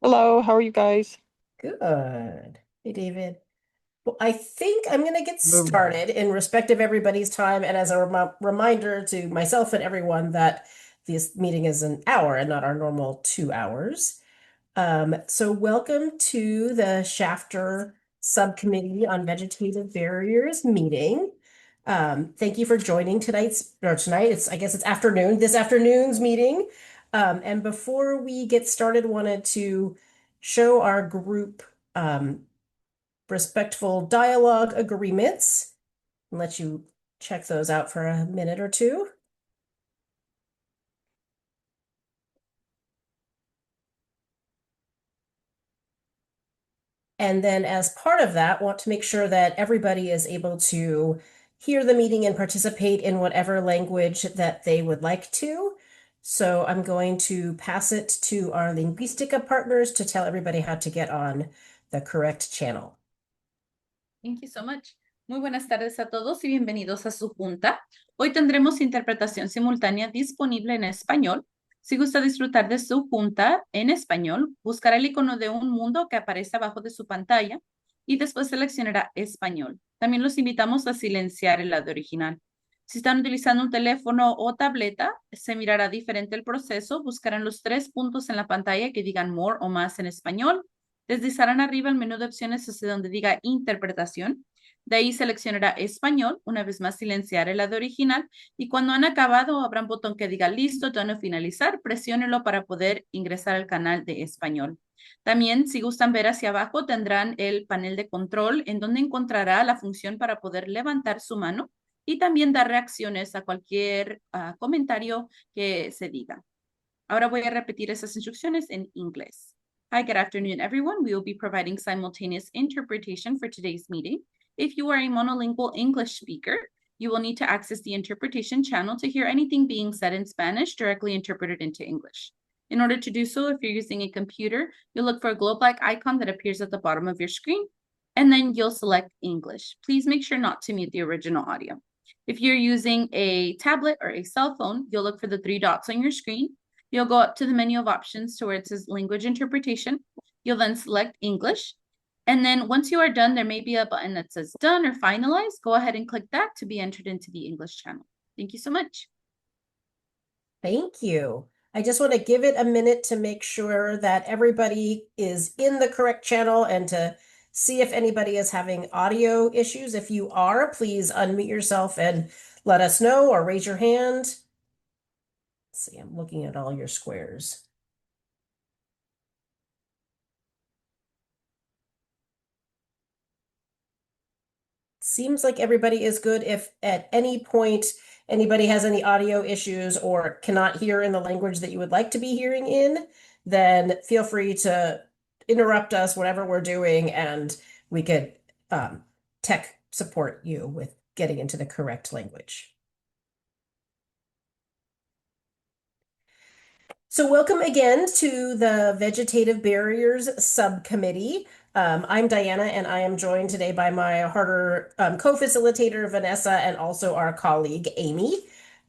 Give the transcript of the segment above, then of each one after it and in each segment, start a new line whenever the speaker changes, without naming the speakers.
Hello, how are you guys?
Good. Hey, David. Well, I think I'm going to get
Boom.
started in respect of everybody's time and as a reminder to myself and everyone that this meeting is an hour and not our normal 2 hours. So welcome to the Shafter Subcommittee on Vegetative Barriers meeting. Thank you for joining tonight. I guess it's this afternoon's meeting. And before we get started, wanted to show our group um, respectful dialogue agreements and let you check those out for a minute or two. And then as part of that, want to make sure that everybody is able to hear the meeting and participate in whatever language that they would like to. So I'm going to pass it to our Linguistica partners to tell everybody how to get on the correct channel.
Thank you so much. Muy buenas tardes a todos y bienvenidos a su junta. Hoy tendremos interpretación simultánea disponible en español. Si gusta disfrutar de su junta en español, buscará el icono de un mundo que aparece abajo de su pantalla y después seleccionará español. También los invitamos a silenciar el lado original. Si están utilizando un teléfono o tableta, se mirará diferente el proceso. Buscarán los 3 puntos en la pantalla que digan more o más en español. Deslizarán arriba el menú de opciones hacia donde diga interpretación. De ahí seleccionará español, una vez más silenciar el lado original y cuando han acabado habrá un botón que diga listo, tono finalizar, presiónelo para poder ingresar al canal de español. También, si gustan ver hacia abajo, tendrán el panel de control en donde encontrará la función para poder levantar su mano y también dar reacciones a cualquier comentario que se diga. Ahora voy a repetir esas instrucciones en inglés. Hi, good afternoon, everyone. We will be providing simultaneous interpretation for today's meeting. If you are a monolingual English speaker, you will need to access the interpretation channel to hear anything being said in Spanish directly interpreted into English. In order to do so, if you're using a computer, you'll look for a globe-like icon that appears at the bottom of your screen, and then you'll select English. Please make sure not to mute the original audio. If you're using a tablet or a cell phone, you'll look for the 3 dots on your screen. You'll go up to the menu of options to where it says language interpretation. You'll then select English. And then once you are done, there may be a button that says done or finalize. Go ahead and click that to be entered into the English channel. Thank you so much.
Thank you. I just want to give it a minute to make sure that everybody is in the correct channel and to see if anybody is having audio issues. If you are, please unmute yourself and let us know or raise your hand. Let's see, I'm looking at all your squares. Seems like everybody is good. If at any point anybody has any audio issues or cannot hear in the language that you would like to be hearing in, then feel free to interrupt us, whatever we're doing, and we could tech support you with getting into the correct language. So welcome again to the Vegetative Barriers Subcommittee. I'm Diana, and I am joined today by my harder co-facilitator, Vanessa, and also our colleague, Amy.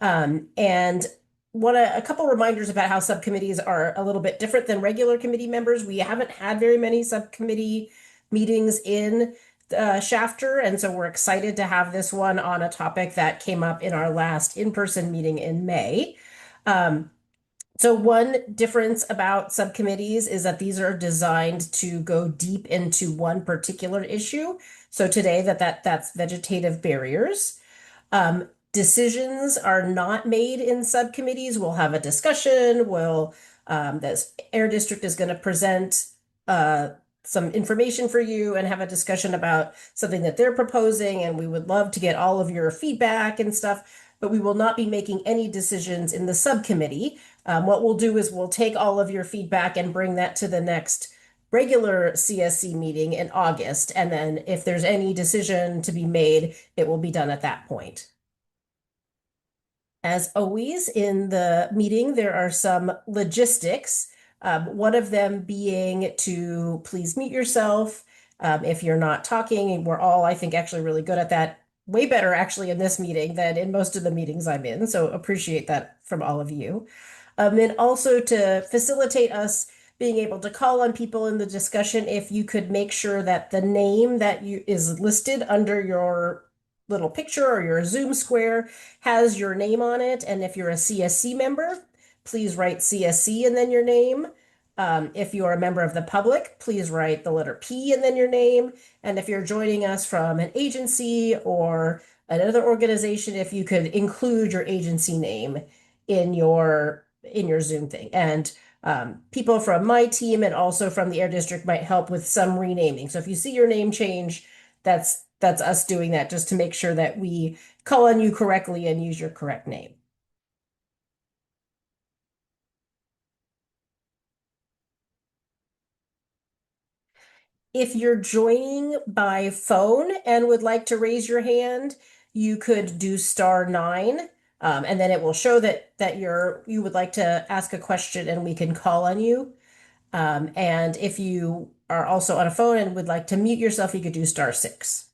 And a couple reminders about how subcommittees are a little bit different than regular committee members. We haven't had very many subcommittee meetings in Shafter, and so we're excited to have this one on a topic that came up in our last in-person meeting in May. So one difference about subcommittees is that these are designed to go deep into one particular issue. So today that's vegetative barriers. Decisions are not made in subcommittees. We'll have a discussion. This Air District is going to present some information for you and have a discussion about something that they're proposing, and we would love to get all of your feedback and stuff, but we will not be making any decisions in the subcommittee. What we'll do is we'll take all of your feedback and bring that to the next regular CSC meeting in August. And then if there's any decision to be made, it will be done at that point. As always, in the meeting, there are some logistics. One of them being to please mute yourself if you're not talking. We're all, I think, actually really good at that. Way better, actually, in this meeting than in most of the meetings I'm in. So appreciate that from all of you. And also to facilitate us being able to call on people in the discussion, if you could make sure that the name that you is listed under your little picture or your Zoom square has your name on it. And if you're a CSC member, please write CSC and then your name. If you are a member of the public, please write the letter P and then your name. And if you're joining us from an agency or another organization, if you could include your agency name in your Zoom thing. And people from my team and also from the Air District might help with some renaming. So if you see your name change, that's us doing that just to make sure that we call on you correctly and use your correct name. If you're joining by phone and would like to raise your hand, you could do *9, and then it will show that you would like to ask a question and we can call on you. And if you are also on a phone and would like to mute yourself, you could do *6.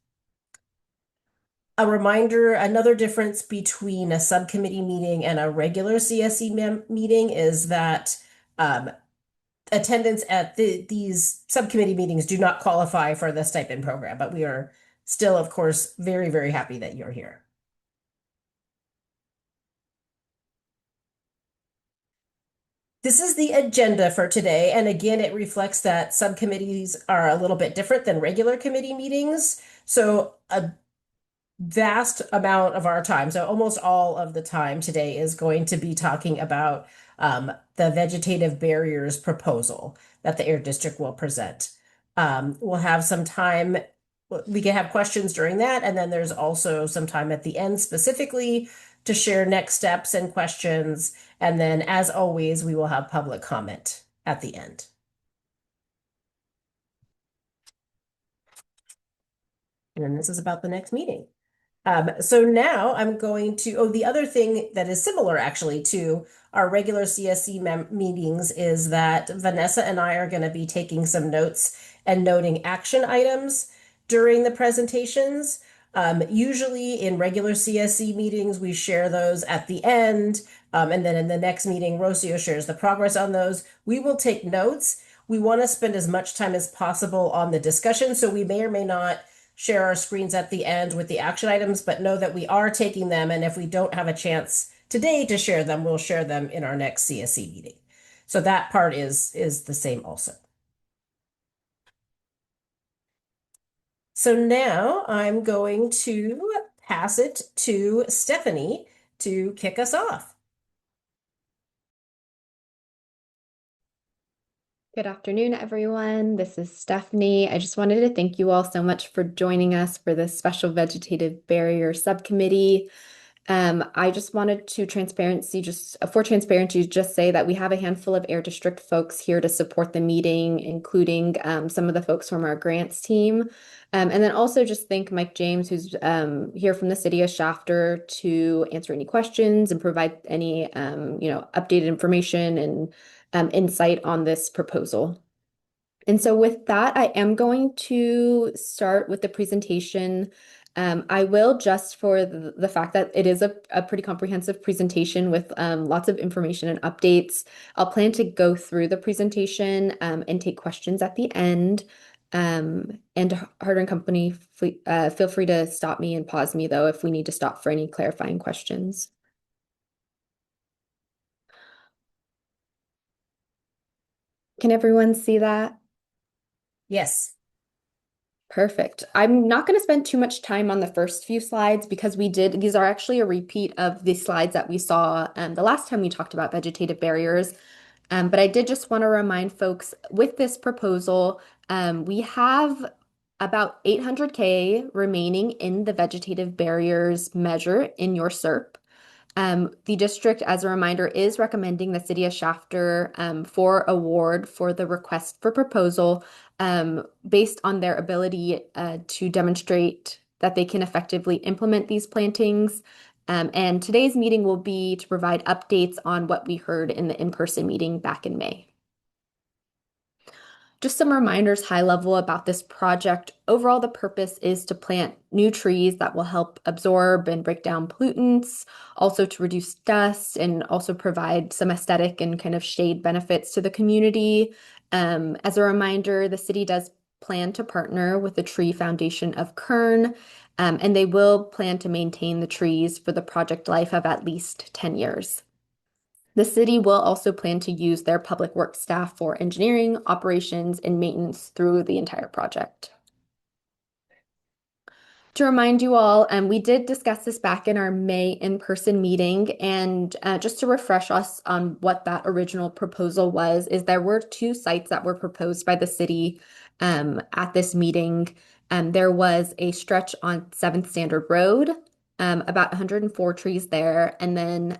A reminder, another difference between a subcommittee meeting and a regular CSC meeting is that attendance at these subcommittee meetings do not qualify for the stipend program, but we are still, of course, very, very happy that you're here. This is the agenda for today, and again, it reflects that subcommittees are a little bit different than regular committee meetings. So a vast amount of our time, so almost all of the time today, is going to be talking about the vegetative barriers proposal that the Air District will present. We'll have some time, we can have questions during that, and then there's also some time at the end specifically to share next steps and questions. And then, as always, we will have public comment at the end. And then this is about the next meeting. So now I'm going to, oh, the other thing that is similar actually to our regular CSC meetings is that Vanessa and I are going to be taking some notes and noting action items during the presentations. Usually in regular CSC meetings, we share those at the end. And then in the next meeting, Rocio shares the progress on those. We will take notes. We want to spend as much time as possible on the discussion, so we may or may not share our screens at the end with the action items, but know that we are taking them. And if we don't have a chance today to share them, we'll share them in our next CSC meeting. So that part is the same also. So now I'm going to pass it to Stephanie to kick us off.
Good afternoon, everyone. This is Stephanie. I just wanted to thank you all so much for joining us for this special vegetative barrier subcommittee. I just wanted to for transparency, just say that we have a handful of Air District folks here to support the meeting, including some of the folks from our grants team. And then also just thank Mike James, who's here from the city of Shafter, to answer any questions and provide any updated information and insight on this proposal. And so with that, I am going to start with the presentation. I will, just for the fact that it is a pretty comprehensive presentation with lots of information and updates, I'll plan to go through the presentation and take questions at the end. And Harder and Company, feel free to stop me and pause me, though, if we need to stop for any clarifying questions. Can everyone see that?
Yes.
Perfect. I'm not going to spend too much time on the first few slides because these are actually a repeat of the slides that we saw the last time we talked about vegetative barriers. But I did just want to remind folks with this proposal, we have about 800K remaining in the vegetative barriers measure in your SERP. The district, as a reminder, is recommending the city of Shafter for award for the request for proposal based on their ability to demonstrate that they can effectively implement these plantings. And today's meeting will be to provide updates on what we heard in the in-person meeting back in May. Just some reminders high level about this project. Overall, the purpose is to plant new trees that will help absorb and break down pollutants, also to reduce dust and also provide some aesthetic and kind of shade benefits to the community. As a reminder, the city does plan to partner with the Tree Foundation of Kern, and they will plan to maintain the trees for the project life of at least 10 years. The city will also plan to use their public works staff for engineering, operations, and maintenance through the entire project. To remind you all, we did discuss this back in our May in-person meeting, and just to refresh us on what that original proposal was, is there were two sites that were proposed by the city at this meeting. There was a stretch on 7th Standard Road, about 104 trees there, and then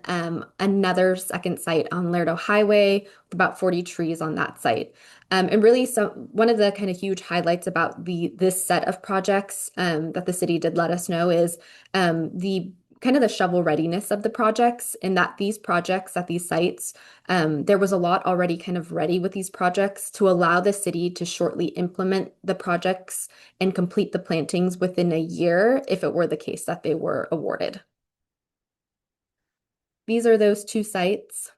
another second site on Lerdo Highway, with about 40 trees on that site. And really, so one of the kind of huge highlights about this set of projects that the city did let us know is the kind of the shovel readiness of the projects, in that these projects at these sites, there was a lot already kind of ready with these projects to allow the city to shortly implement the projects and complete the plantings within a year if it were the case that they were awarded. These are those two sites.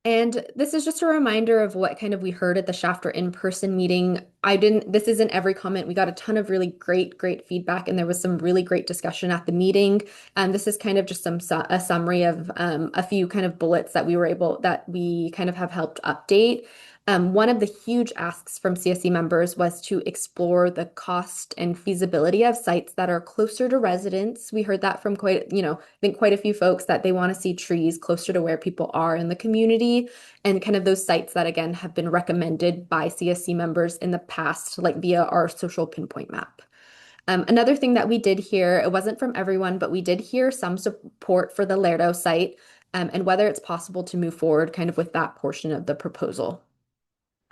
And this is just a reminder of what kind of we heard at the Shafter in-person meeting. This isn't every comment. We got a ton of really great feedback, and there was some really great discussion at the meeting. And this is kind of just a summary of a few kind of bullets that we kind of have helped update. One of the huge asks from CSC members was to explore the cost and feasibility of sites that are closer to residents. We heard that from I think quite a few folks, that they want to see trees closer to where people are in the community, and kind of those sites that, again, have been recommended by CSC members in the past, like via our social pinpoint map. Another thing that we did hear, it wasn't from everyone, but we did hear some support for the Lerdo site, and whether it's possible to move forward kind of with that portion of the proposal.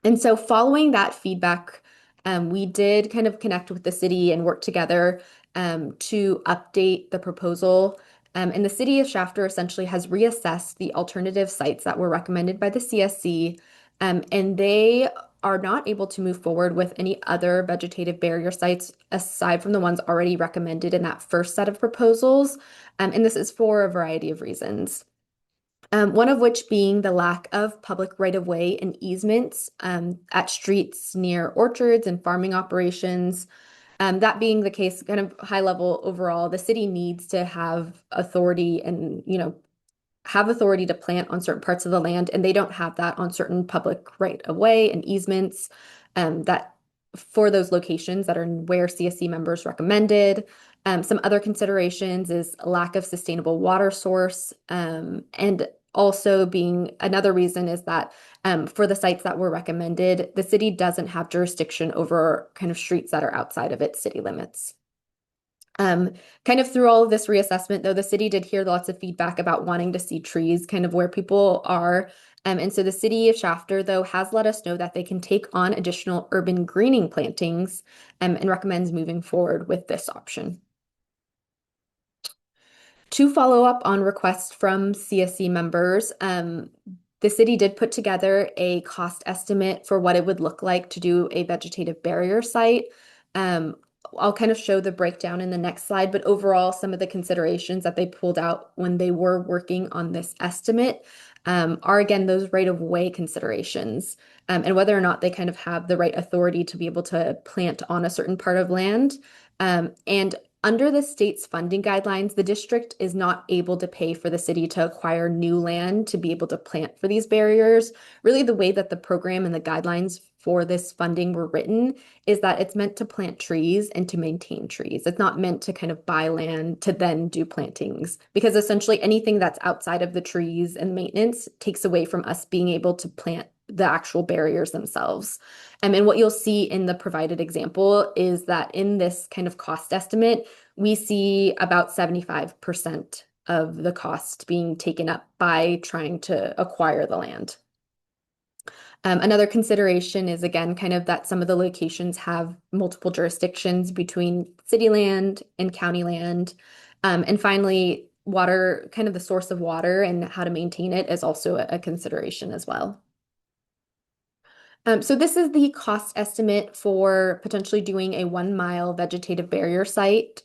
And so following that feedback, we did kind of connect with the city and work together to update the proposal. And the city of Shafter essentially has reassessed the alternative sites that were recommended by the CSC, and they are not able to move forward with any other vegetative barrier sites aside from the ones already recommended in that first set of proposals. And this is for a variety of reasons. One of which being the lack of public right-of-way and easements at streets near orchards and farming operations. That being the case, kind of high level overall, the city needs to have authority and, have authority to plant on certain parts of the land, and they don't have that on certain public right-of-way and easements that for those locations that are where CSC members recommended. Some other considerations is a lack of sustainable water source, and also being another reason is that for the sites that were recommended, the city doesn't have jurisdiction over kind of streets that are outside of its city limits. Kind of through all of this reassessment, though, the city did hear lots of feedback about wanting to see trees kind of where people are. And so the city of Shafter, though, has let us know that they can take on additional urban greening plantings and recommends moving forward with this option. To follow up on requests from CSC members, the city did put together a cost estimate for what it would look like to do a vegetative barrier site. I'll kind of show the breakdown in the next slide, but overall, some of the considerations that they pulled out when they were working on this estimate are, again, those right-of-way considerations, and whether or not they kind of have the right authority to be able to plant on a certain part of land. And under the state's funding guidelines, the district is not able to pay for the city to acquire new land to be able to plant for these barriers. Really, the way that the program and the guidelines for this funding were written is that it's meant to plant trees and to maintain trees. It's not meant to kind of buy land to then do plantings, because essentially anything that's outside of the trees and maintenance takes away from us being able to plant the actual barriers themselves. And what you'll see in the provided example is that in this kind of cost estimate, we see about 75% of the cost being taken up by trying to acquire the land. Another consideration is, again, kind of that some of the locations have multiple jurisdictions between city land and county land. And finally, water, kind of the source of water and how to maintain it is also a consideration as well. So this is the cost estimate for potentially doing a 1 mile vegetative barrier site.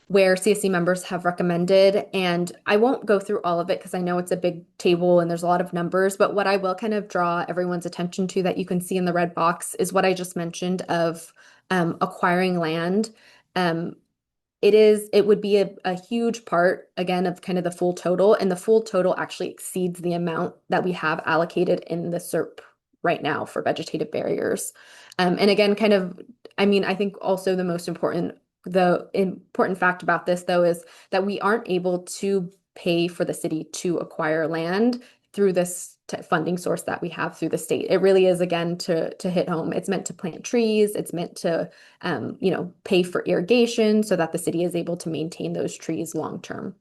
where CSC members have recommended. And I won't go through all of it because I know it's a big table and there's a lot of numbers, but what I will kind of draw everyone's attention to that you can see in the red box is what I just mentioned of acquiring land. Um, it would be a huge part, again, of kind of the full total, and the full total actually exceeds the amount that we have allocated in the SERP right now for vegetative barriers. And again, kind of, I mean, I think also the important fact about this, though, is that we aren't able to pay for the city to acquire land through this funding source that we have through the state. It really is, again, to hit home. It's meant to plant trees. It's meant to pay for irrigation so that the city is able to maintain those trees long term.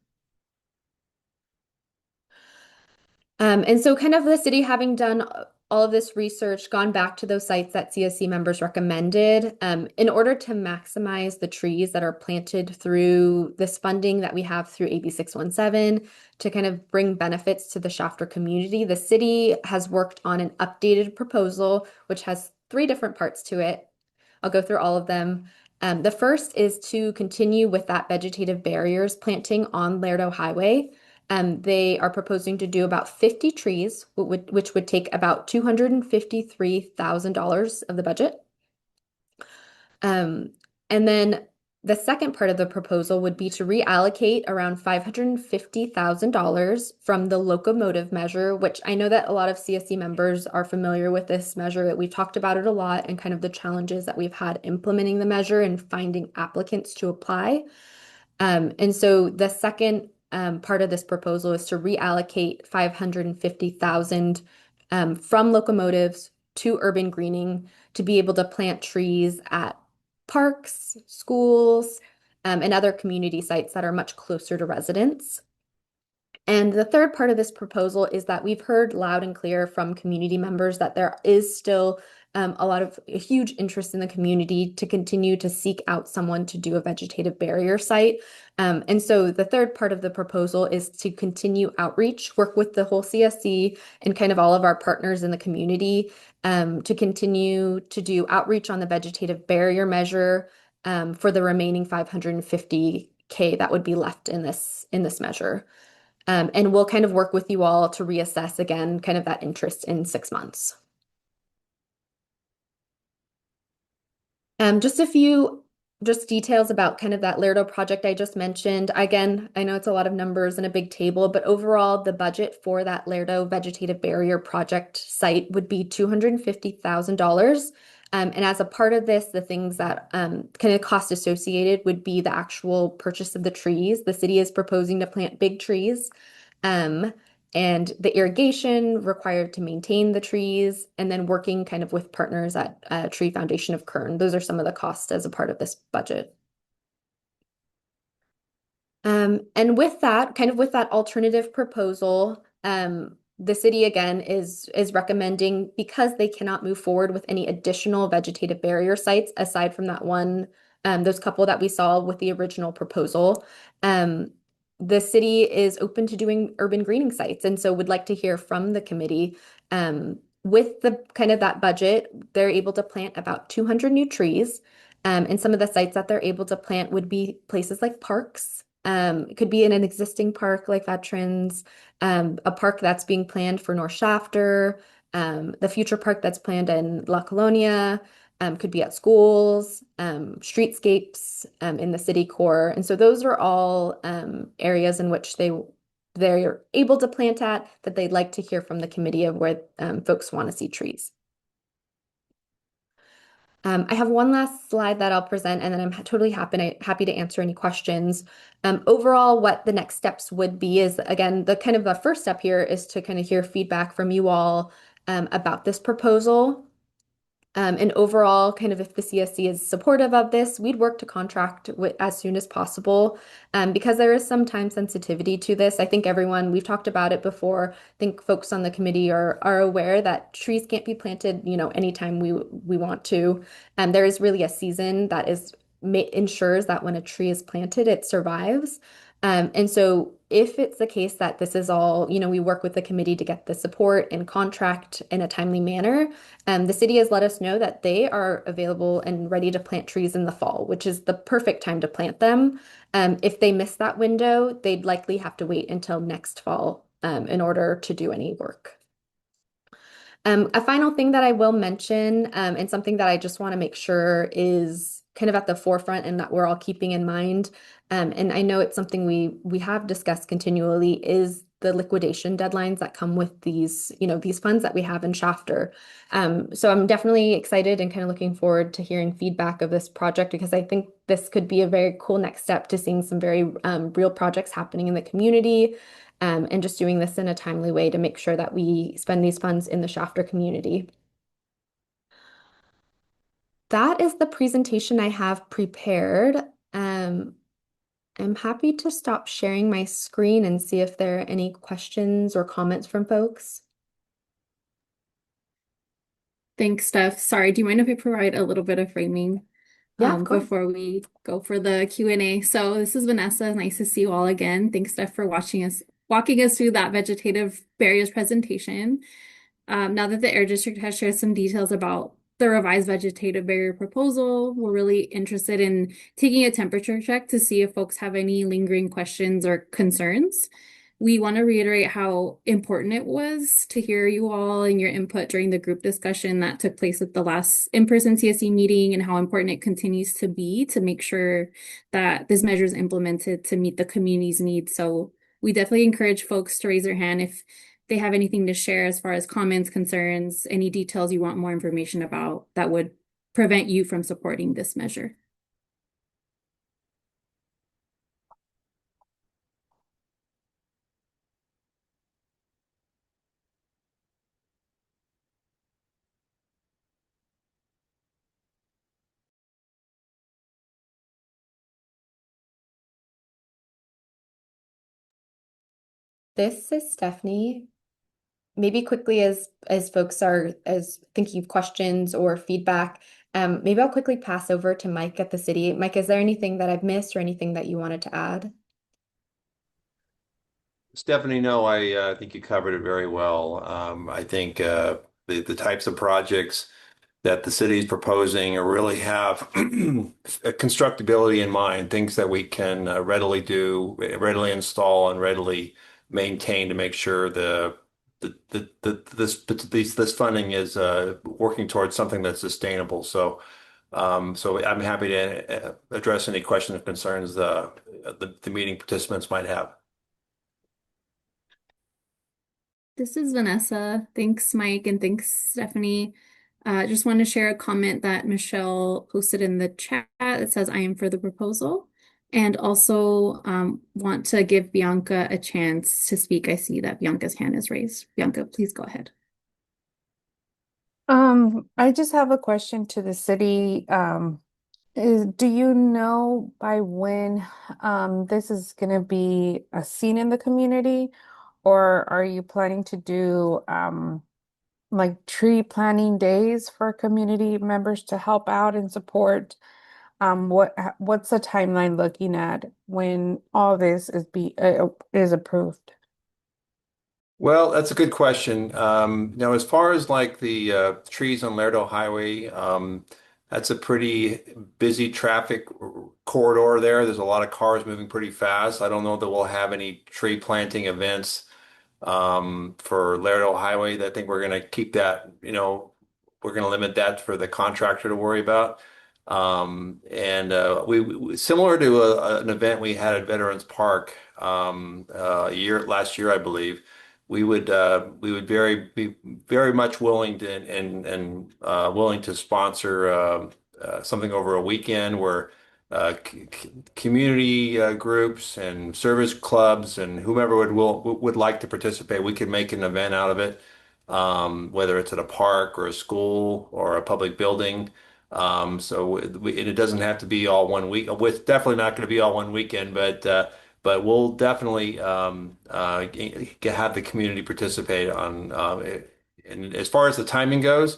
And so kind of the city having done all of this research, gone back to those sites that CSC members recommended, in order to maximize the trees that are planted through this funding that we have through AB 617 to kind of bring benefits to the Shafter community, the city has worked on an updated proposal, which has three different parts to it. I'll go through all of them. The first is to continue with that vegetative barriers planting on Lerdo Highway. They are proposing to do about 50 trees, which would take about $253,000 of the budget. Um, and then the second part of the proposal would be to reallocate around $550,000 from the locomotive measure, which I know that a lot of CSC members are familiar with this measure. We've talked about it a lot and kind of the challenges that we've had implementing the measure and finding applicants to apply. And so the second part of this proposal is to reallocate 550,000 from locomotives to urban greening to be able to plant trees at parks, schools, and other community sites that are much closer to residents. And the third part of this proposal is that we've heard loud and clear from community members that there is still a huge interest in the community to continue to seek out someone to do a vegetative barrier site. And so the third part of the proposal is to continue outreach, work with the whole CSC and kind of all of our partners in the community to continue to do outreach on the vegetative barrier measure for the remaining 550K that would be left in this measure. And we'll kind of work with you all to reassess again, kind of that interest in 6 months. Just a few details about kind of that Lerdo project I just mentioned. Again, I know it's a lot of numbers and a big table, but overall, the budget for that Lerdo vegetative barrier project site would be $250,000. And as a part of this, the things that kind of cost associated would be the actual purchase of the trees. The city is proposing to plant big trees. And the irrigation required to maintain the trees, and then working kind of with partners at Tree Foundation of Kern. Those are some of the costs as a part of this budget. And with that, kind of with that alternative proposal, the city again is recommending, because they cannot move forward with any additional vegetative barrier sites aside from that one, those couple that we saw with the original proposal. The city is open to doing urban greening sites, and so would like to hear from the committee. With the kind of that budget, they're able to plant about 200 new trees. And some of the sites that they're able to plant would be places like parks. It could be in an existing park like Veterans, a park that's being planned for North Shafter, the future park that's planned in La Colonia, could be at schools, streetscapes in the city core. And so those are all areas in which they're able to plant at that they'd like to hear from the committee of where folks want to see trees. I have one last slide that I'll present, and then I'm totally happy to answer any questions. Overall, what the next steps would be is, again, the kind of the first step here is to kind of hear feedback from you all about this proposal. And overall, kind of if the CSC is supportive of this, we'd work to contract as soon as possible because there is some time sensitivity to this. I think we've talked about it before. I think folks on the committee are aware that trees can't be planted, anytime we want to. There is really a season that ensures that when a tree is planted, it survives. And so if it's the case that this is all, we work with the committee to get the support and contract in a timely manner, the city has let us know that they are available and ready to plant trees in the fall, which is the perfect time to plant them. If they miss that window, they'd likely have to wait until next fall, in order to do any work. A final thing that I will mention, and something that I just want to make sure is kind of at the forefront and that we're all keeping in mind, and I know it's something we have discussed continually, is the liquidation deadlines that come with these funds that we have in Shafter. So I'm definitely excited and kind of looking forward to hearing feedback of this project because I think this could be a very cool next step to seeing some very real projects happening in the community, and just doing this in a timely way to make sure that we spend these funds in the Shafter community. That is the presentation I have prepared. Um, I'm happy to stop sharing my screen and see if there are any questions or comments from folks.
Thanks, Steph. Sorry, do you mind if I provide a little bit of framing
Yeah, of course.
before we go for the Q&A? So this is Vanessa. Nice to see you all again. Thanks, Steph, for walking us through that vegetative barriers presentation. Now that the Air District has shared some details about the revised vegetative barrier proposal, we're really interested in taking a temperature check to see if folks have any lingering questions or concerns. We want to reiterate how important it was to hear you all and your input during the group discussion that took place at the last in-person CSC meeting and how important it continues to be to make sure that this measure is implemented to meet the community's needs. So we definitely encourage folks to raise their hand if they have anything to share as far as comments, concerns, any details you want more information about that would prevent you from supporting this measure.
This is Stephanie. Maybe quickly as folks are as thinking of questions or feedback, maybe I'll quickly pass over to Mike at the city. Mike, is there anything that I've missed or anything that you wanted to add?
Stephanie, no, I think you covered it very well. I think the types of projects that the city is proposing really have a constructability in mind, things that we can readily do, readily install, and readily maintain to make sure this funding is working towards something that's sustainable. So I'm happy to address any questions or concerns the meeting participants might have.
This is Vanessa. Thanks, Mike, and thanks, Stephanie. Just want to share a comment that Michelle posted in the chat that says, I am for the proposal. And also want to give Bianca a chance to speak. I see that Bianca's hand is raised. Bianca, please go ahead.
I just have a question to the city. Do you know by when this is going to be a scene in the community, or are you planning to do like tree planting days for community members to help out and support? What's the timeline looking at when all this is approved?
Well, that's a good question. As far as like the trees on Laredo Highway, that's a pretty busy traffic corridor there. There's a lot of cars moving pretty fast. I don't know that we'll have any tree planting events for Laredo Highway. I think we're going to keep that, we're going to limit that for the contractor to worry about. And similar to an event we had at Veterans Park last year, I believe, we would be very much willing to and willing to sponsor something over a weekend where community groups and service clubs and whomever would like to participate, we could make an event out of it, whether it's at a park or a school or a public building. And it doesn't have to be all one week. It's definitely not going to be all one weekend, but we'll definitely have the community participate on. And as far as the timing goes,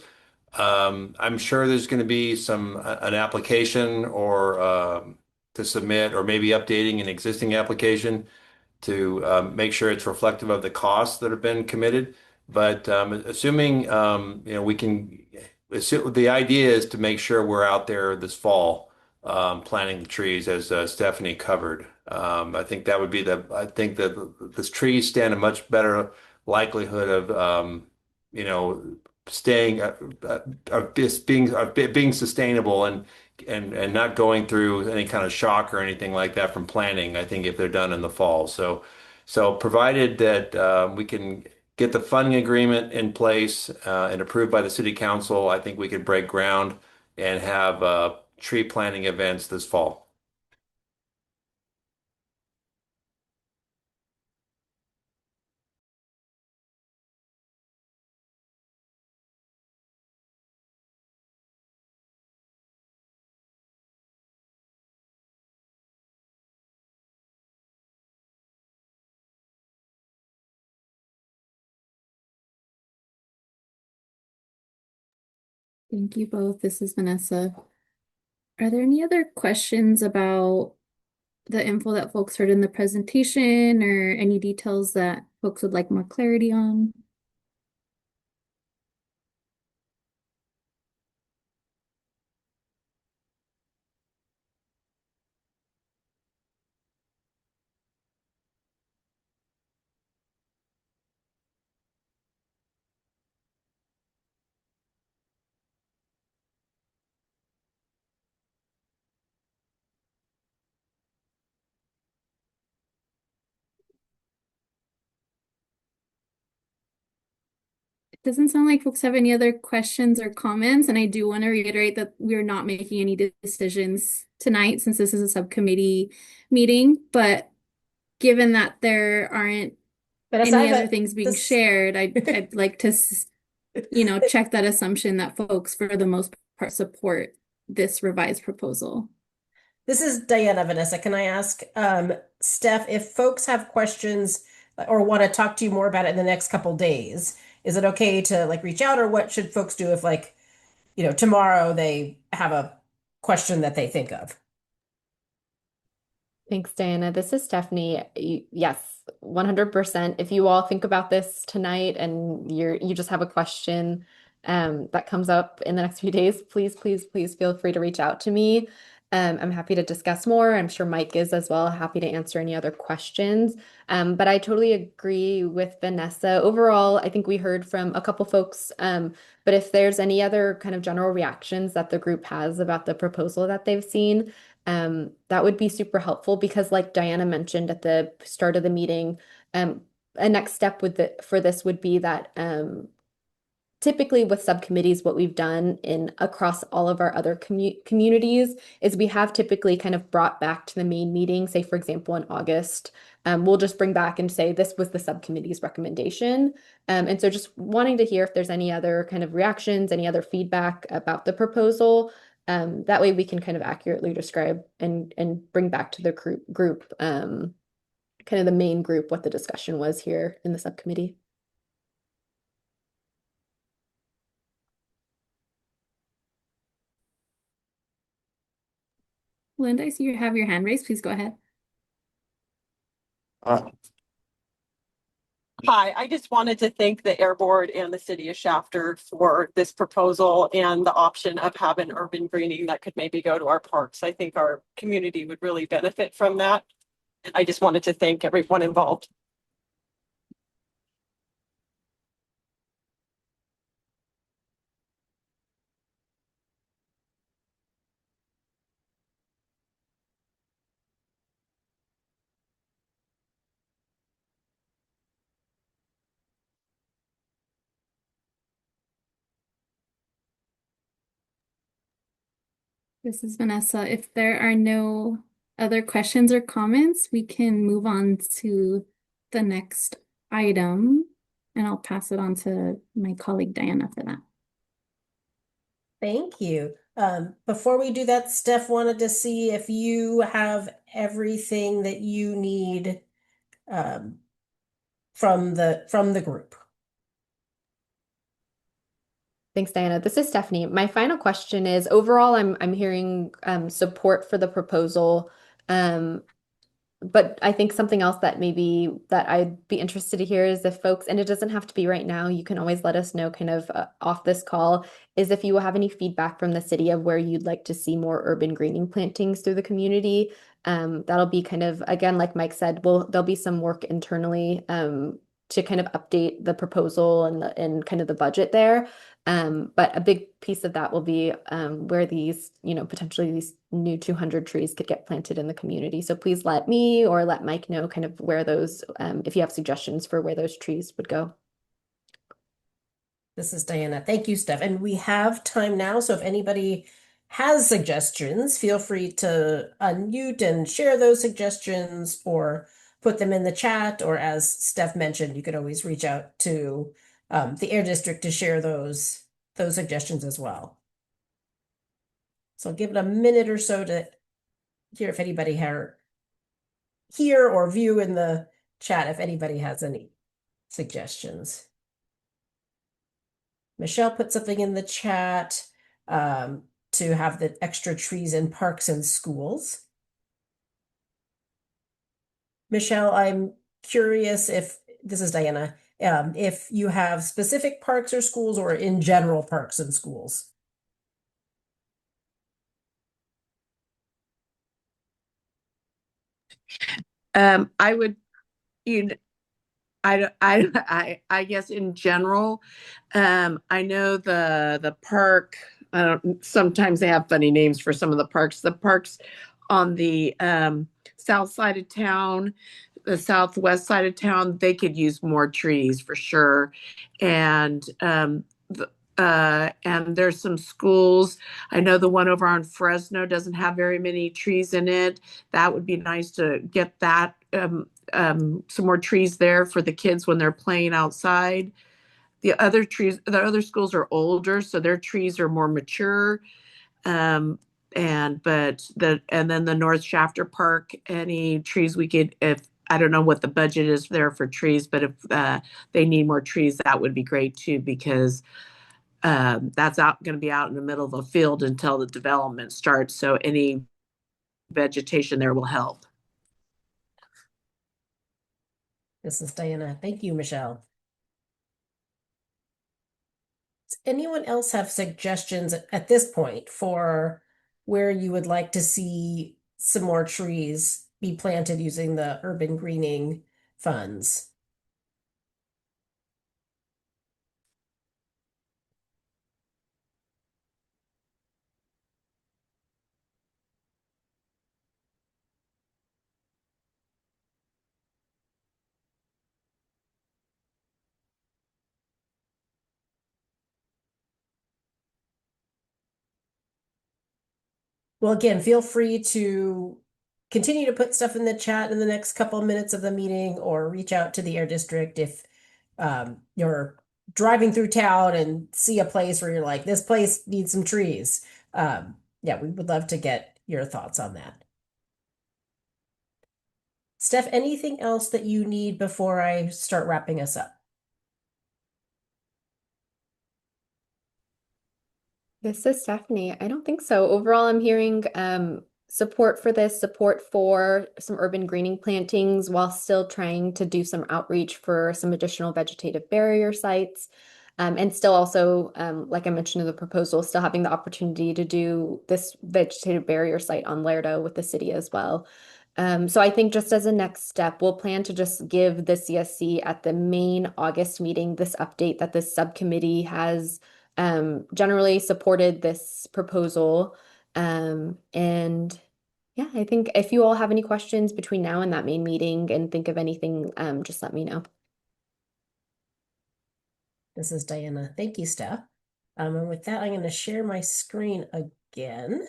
I'm sure there's going to be an application or to submit, or maybe updating an existing application to make sure it's reflective of the costs that have been committed. But assuming we can, the idea is to make sure we're out there this fall planting the trees, as Stephanie covered. I think that would be I think that the trees stand a much better likelihood of staying of just being sustainable and not going through any kind of shock or anything like that from planting, I think if they're done in the fall. So provided that we can get the funding agreement in place and approved by the city council, I think we could break ground and have tree planting events this fall.
Thank you both. This is Vanessa. Are there any other questions about the info that folks heard in the presentation or any details that folks would like more clarity on? It doesn't sound like folks have any other questions or comments, and I do want to reiterate that we're not making any decisions tonight since this is a subcommittee meeting, but given that there aren't
Vanessa, I
any
have
other things being
this.
shared, I'd like to, check that assumption that folks, for the most part, support this revised proposal.
This is Diana. Vanessa, can I ask Steph, if folks have questions or want to talk to you more about it in the next couple days, is it okay to like reach out, or what should folks do if tomorrow they have a question that they think of?
Thanks, Diana. This is Stephanie. Yes, 100%. If you all think about this tonight and you just have a question that comes up in the next few days, please, please, please feel free to reach out to me. I'm happy to discuss more. I'm sure Mike is as well, happy to answer any other questions. But I totally agree with Vanessa. Overall, I think we heard from a couple folks, but if there's any other kind of general reactions that the group has about the proposal that they've seen, that would be super helpful because, like Diana mentioned at the start of the meeting, a next step for this would be that typically with subcommittees, what we've done in across all of our other communities is we have typically kind of brought back to the main meeting, say for example in August, we'll just bring back and say this was the subcommittee's recommendation. And so just wanting to hear if there's any other kind of reactions, any other feedback about the proposal. That way we can kind of accurately describe and bring back to the group kind of the main group what the discussion was here in the subcommittee.
Linda, I see you have your hand raised. Please go ahead.
Hi, I just wanted to thank the Air Board and the City of Shafter for this proposal and the option of having urban greening that could maybe go to our parks. I think our community would really benefit from that. And I just wanted to thank everyone involved.
This is Vanessa. If there are no other questions or comments, we can move on to the next item, and I'll pass it on to my colleague Diana for that.
Thank you. Before we do that, Steph wanted to see if you have everything that you need from the group.
Thanks, Diana. This is Stephanie. My final question is overall, I'm hearing support for the proposal. But I think something else that maybe that I'd be interested to hear is if folks, and it doesn't have to be right now, you can always let us know kind of off this call, is if you have any feedback from the city of where you'd like to see more urban greening plantings through the community. That'll be kind of, again, like Mike said, there'll be some work internally to kind of update the proposal and kind of the budget there. But a big piece of that will be where these, potentially these new 200 trees could get planted in the community. So please let me or let Mike know kind of where those, if you have suggestions for where those trees would go.
This is Diana. Thank you, Steph. And we have time now, so if anybody has suggestions, feel free to unmute and share those suggestions or put them in the chat. Or as Steph mentioned, you could always reach out to the Air District to share those suggestions as well. So I'll give it a minute or so to hear if anybody hear or view in the chat if anybody has any suggestions. Michelle put something in the chat to have the extra trees in parks and schools. Michelle, I'm curious if, this is Diana, if you have specific parks or schools or in general parks and schools.
I would, you I guess in general, I know the park. I don't. Sometimes they have funny names for some of the parks. The parks on the south side of town, the southwest side of town, they could use more trees for sure. And and there's some schools. I know the one over on Fresno doesn't have very many trees in it. That would be nice to get that some more trees there for the kids when they're playing outside. The other schools are older, so their trees are more mature. And then the North Shafter Park, any trees we could, if I don't know what the budget is there for trees, but if they need more trees, that would be great too, because that's going to be out in the middle of a field until the development starts. So any vegetation there will help.
This is Diana. Thank you, Michelle. Does anyone else have suggestions at this point for where you would like to see some more trees be planted using the urban greening funds? Well, again, feel free to continue to put stuff in the chat in the next couple of minutes of the meeting, or reach out to the Air District if you're driving through town and see a place where you're like, this place needs some trees. Yeah, we would love to get your thoughts on that. Steph, anything else that you need before I start wrapping us up?
This is Stephanie. I don't think so. Overall, I'm hearing support for this, support for some urban greening plantings while still trying to do some outreach for some additional vegetative barrier sites. And still also, like I mentioned in the proposal, still having the opportunity to do this vegetative barrier site on Lerdo with the city as well. So I think just as a next step, we'll plan to just give the CSC at the main August meeting this update that this subcommittee has generally supported this proposal. And yeah, I think if you all have any questions between now and that main meeting and think of anything, just let me know.
This is Diana. Thank you, Steph. And with that, I'm going to share my screen again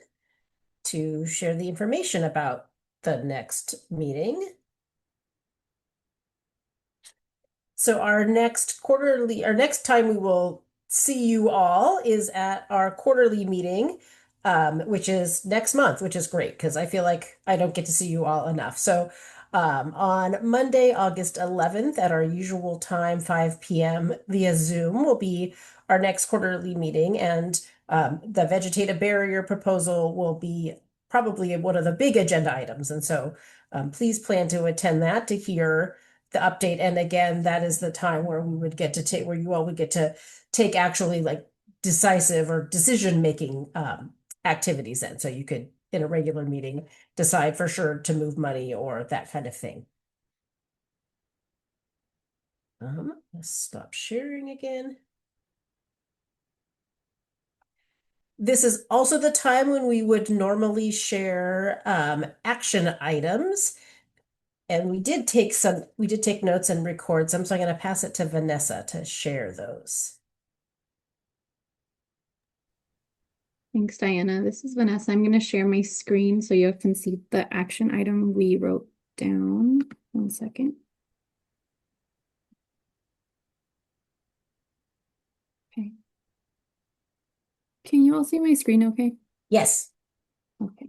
to share the information about the next meeting. So our next time we will see you all is at our quarterly meeting, which is next month, which is great because I feel like I don't get to see you all enough. So on Monday, August 11th at our usual time, 5 p.m. via Zoom, will be our next quarterly meeting, and the vegetative barrier proposal will be probably one of the big agenda items. And so please plan to attend that to hear the update. And again, that is the time where we would get to take, where you all would get to take actually like decisive or decision-making activities in. So you could, in a regular meeting, decide for sure to move money or that kind of thing. Let's stop sharing again. This is also the time when we would normally share action items. And we did take notes and record some, so I'm going to pass it to Vanessa to share those.
Thanks, Diana. This is Vanessa. I'm going to share my screen so you can see the action item we wrote down. 1 second. Okay. Can you all see my screen okay?
Yes.
Okay.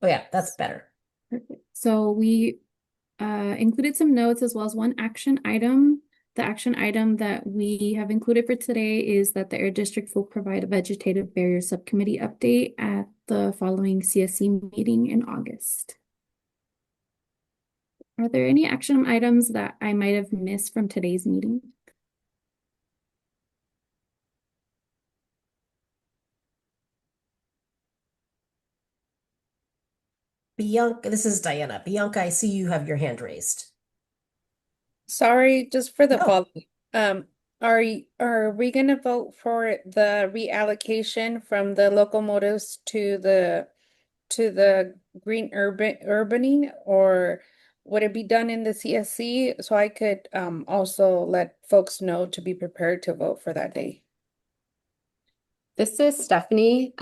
Oh yeah, that's better.
Perfect. So we included some notes as well as one action item. The action item that we have included for today is that the Air District will provide a vegetative barrier subcommittee update at the following CSC meeting in August. Are there any action items that I might have missed from today's meeting?
Bianca, this is Diana. Bianca, I see you have your hand raised.
Sorry, just for the
No.
follow. Are we gonna vote for the reallocation from the locomotives to the green urbaning, or would it be done in the CSC so I could also let folks know to be prepared to vote for that day?
This is Stephanie.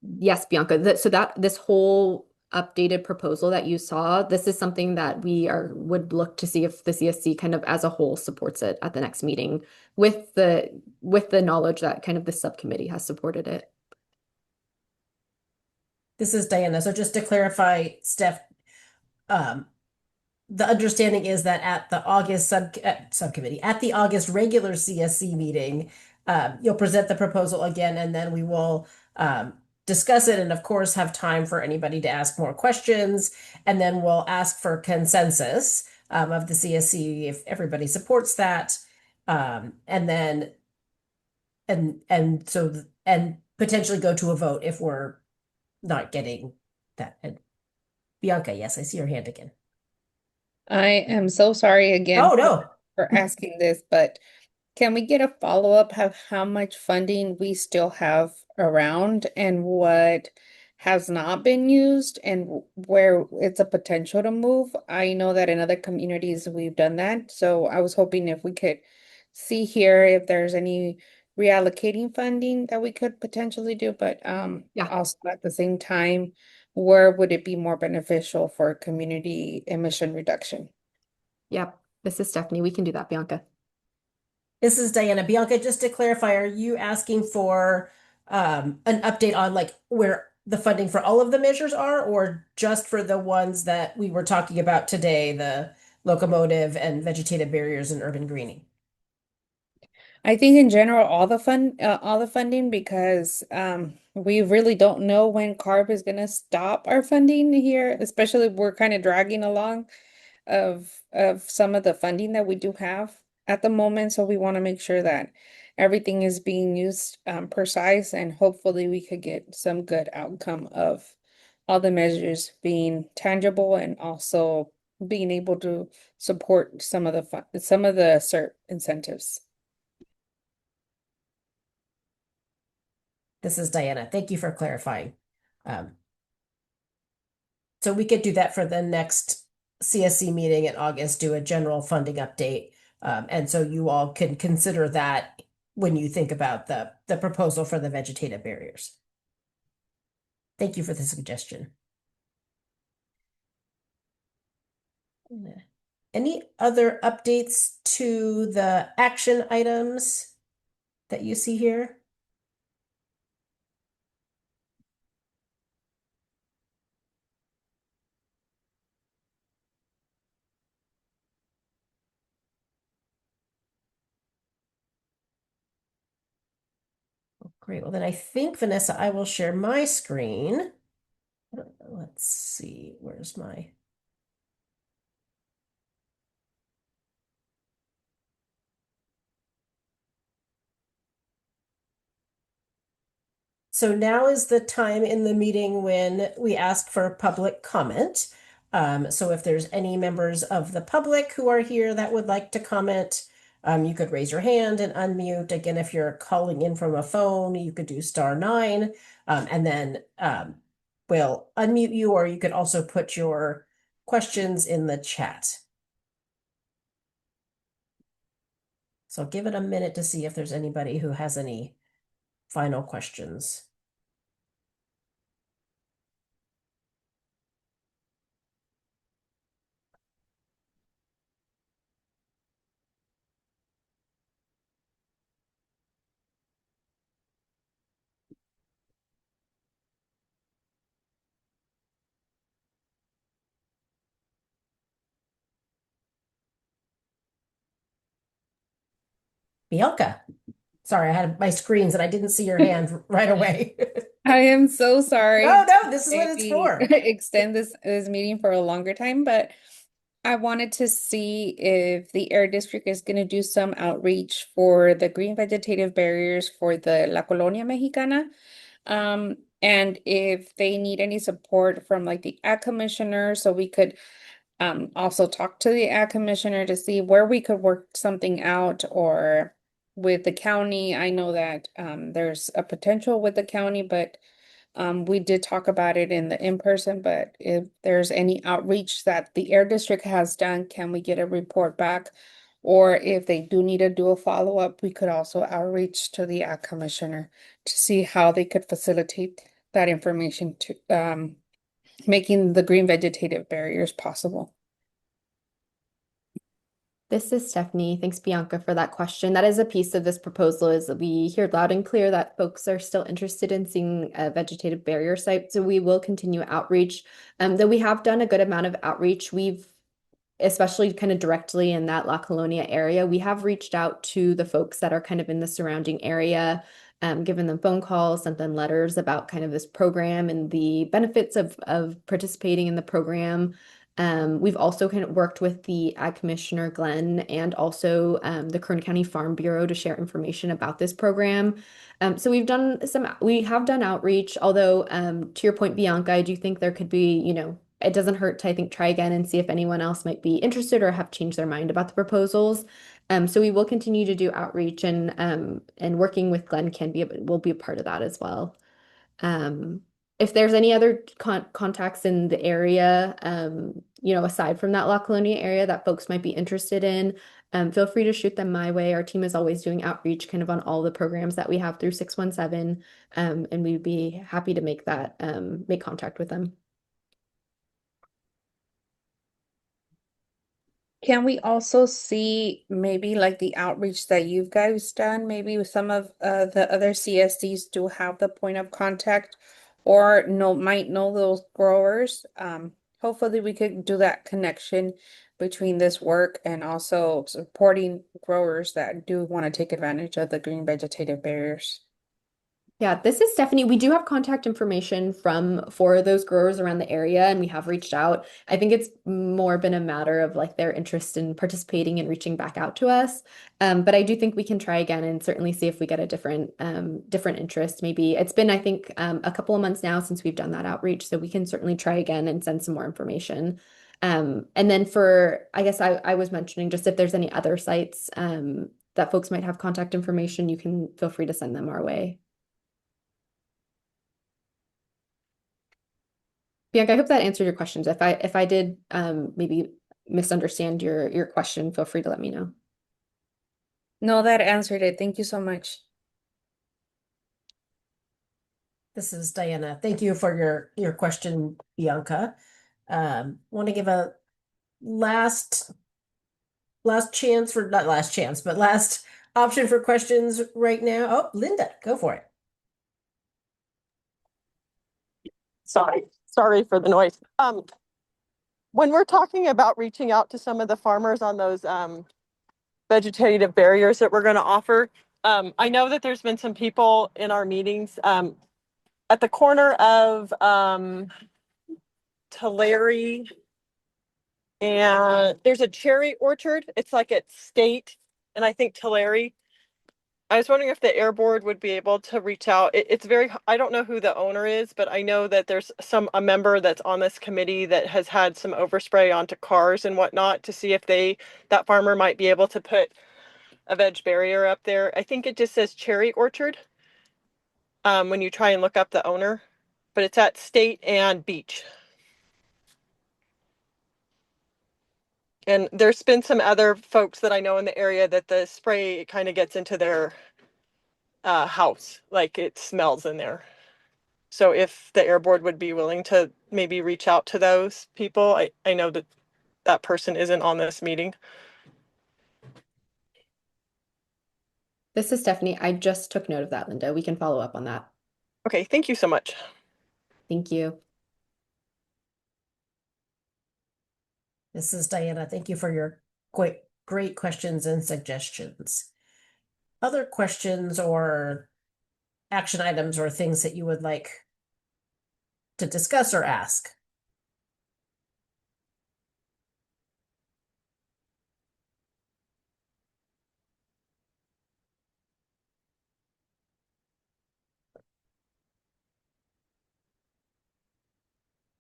Yes, Bianca. So that this whole updated proposal that you saw, this is something that would look to see if the CSC kind of as a whole supports it at the next meeting with the knowledge that kind of the subcommittee has supported it.
This is Diana. So just to clarify, Steph, the understanding is that at the August subcommittee, at the August regular CSC meeting, you'll present the proposal again, and then we will discuss it, and of course have time for anybody to ask more questions, and then we'll ask for consensus of the CSC if everybody supports that, and then and potentially go to a vote if we're not getting that. And Bianca, yes, I see your hand again.
I am so sorry again
Oh no.
for asking this, but can we get a follow-up of how much funding we still have around and what has not been used and where it's a potential to move? I know that in other communities we've done that, so I was hoping if we could see here if there's any reallocating funding that we could potentially do, but
Yeah.
also at the same time, where would it be more beneficial for community emission reduction?
Yep. This is Stephanie. We can do that, Bianca.
This is Diana. Bianca, just to clarify, are you asking for an update on like where the funding for all of the measures are, or just for the ones that we were talking about today, the locomotive and vegetative barriers and urban greening?
I think in general, all the funding, because we really don't know when CARB is gonna stop our funding here, especially we're kind of dragging along of some of the funding that we do have at the moment. So we want to make sure that everything is being used precise, and hopefully we could get some good outcome of all the measures being tangible and also being able to support some of the CERT incentives.
This is Diana. Thank you for clarifying. So we could do that for the next CSC meeting in August, do a general funding update. And so you all can consider that when you think about the proposal for the vegetative barriers. Thank you for the suggestion. Any other updates to the action items that you see here? Great. Well, then I think, Vanessa, I will share my screen. Let's see, where's my... So now is the time in the meeting when we ask for public comment. So if there's any members of the public who are here that would like to comment, you could raise your hand and unmute. Again, if you're calling in from a phone, you could do *9, and then we'll unmute you, or you could also put your questions in the chat. So give it a minute to see if there's anybody who has any final questions. Bianca. Sorry, I had my screens and I didn't see your hand right away.
I am so sorry
No,
to
this is what it's
maybe
for.
extend this meeting for a longer time, but I wanted to see if the Air District is going to do some outreach for the green vegetative barriers for the La Colonia Mexicana. And if they need any support from like the Ag Commissioner, so we could also talk to the Ag Commissioner to see where we could work something out, or with the county. I know that there's a potential with the county, but we did talk about it in the in-person, but if there's any outreach that the Air District has done, can we get a report back? Or if they do need to do a follow-up, we could also outreach to the Ag Commissioner to see how they could facilitate that information to making the green vegetative barriers possible.
This is Stephanie. Thanks, Bianca, for that question. That is a piece of this proposal, is that we hear loud and clear that folks are still interested in seeing a vegetative barrier site. So we will continue outreach. Though we have done a good amount of outreach, we've, especially kind of directly in that La Colonia area, we have reached out to the folks that are kind of in the surrounding area, given them phone calls, sent them letters about kind of this program and the benefits of participating in the program. We've also kind of worked with the Ag Commissioner Glenn and also the Kern County Farm Bureau to share information about this program. So we have done outreach, although to your point, Bianca, I do think there could be, it doesn't hurt to, I think, try again and see if anyone else might be interested or have changed their mind about the proposals. So we will continue to do outreach, and working with Glenn will be a part of that as well. If there's any other contacts in the area, aside from that La Colonia area that folks might be interested in, feel free to shoot them my way. Our team is always doing outreach kind of on all the programs that we have through 617, and we'd be happy to make contact with them.
Can we also see maybe like the outreach that you guys done? Maybe some of the other CSCs do have the point of contact, or might know those growers. Hopefully we could do that connection between this work and also supporting growers that do want to take advantage of the green vegetative barriers.
Yeah, this is Stephanie. We do have contact information for those growers around the area, and we have reached out. I think it's more been a matter of like their interest in participating and reaching back out to us. But I do think we can try again and certainly see if we get a different interest. Maybe it's been, I think, a couple of months now since we've done that outreach, so we can certainly try again and send some more information. And then I guess I was mentioning just if there's any other sites that folks might have contact information, you can feel free to send them our way. Bianca, I hope that answered your questions. If I did maybe misunderstand your question, feel free to let me know.
No, that answered it. Thank you so much.
This is Diana. Thank you for your question, Bianca. Want to give a last option for questions right now. Oh, Linda, go for it.
Sorry for the noise. When we're talking about reaching out to some of the farmers on those vegetative barriers that we're going to offer, I know that there's been some people in our meetings, at the corner of, Tulare, and there's a cherry orchard. It's like at State and I think Tulare. I was wondering if the air board would be able to reach out. It's very, I don't know who the owner is, but I know that there's a member that's on this committee that has had some overspray onto cars and whatnot, to see if that farmer might be able to put a veg barrier up there. I think it just says Cherry Orchard, when you try and look up the owner, but it's at State and Beach. And there's been some other folks that I know in the area that the spray kind of gets into their house, like it smells in there. So if the air board would be willing to maybe reach out to those people, I know that that person isn't on this meeting.
This is Stephanie. I just took note of that, Linda. We can follow up on that.
Okay, thank you so much.
Thank you.
This is Diana. Thank you for your great questions and suggestions. Other questions or action items or things that you would like to discuss or ask?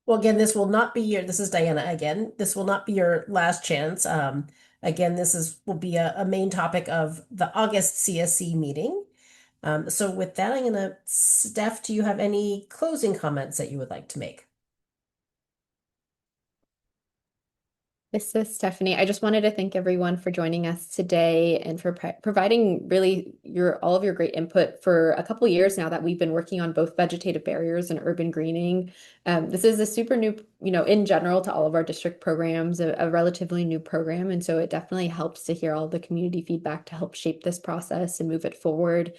Well, again, this is Diana again. This will not be your last chance. Again, will be a main topic of the August CSC meeting. So with that, Steph, do you have any closing comments that you would like to make?
This is Stephanie. I just wanted to thank everyone for joining us today and for providing really all of your great input for a couple years now that we've been working on both vegetative barriers and urban greening. This is a super new, in general to all of our district programs, a relatively new program. And so it definitely helps to hear all the community feedback to help shape this process and move it forward.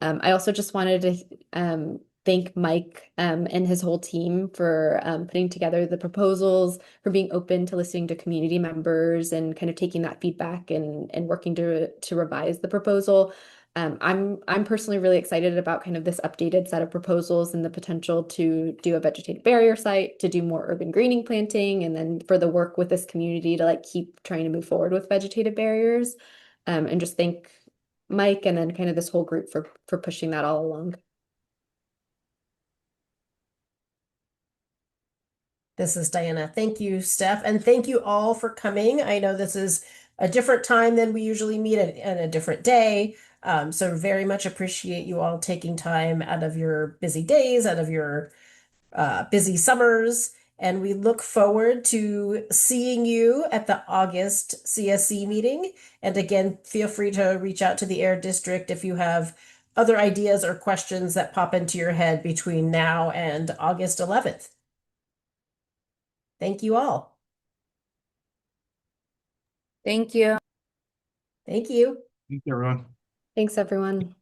I also just wanted to thank Mike and his whole team for putting together the proposals, for being open to listening to community members and kind of taking that feedback and working to revise the proposal. I'm personally really excited about kind of this updated set of proposals and the potential to do a vegetative barrier site, to do more urban greening planting, and then for the work with this community to keep trying to move forward with vegetative barriers. And just thank Mike and then kind of this whole group for pushing that all along.
This is Diana. Thank you, Steph, and thank you all for coming. I know this is a different time than we usually meet and a different day. So very much appreciate you all taking time out of your busy days, out of your busy summers. And we look forward to seeing you at the August CSC meeting. And again, feel free to reach out to the Air District if you have other ideas or questions that pop into your head between now and August 11th. Thank you all.
Thank you.
Thank you.
Thanks, everyone.
Thanks, everyone.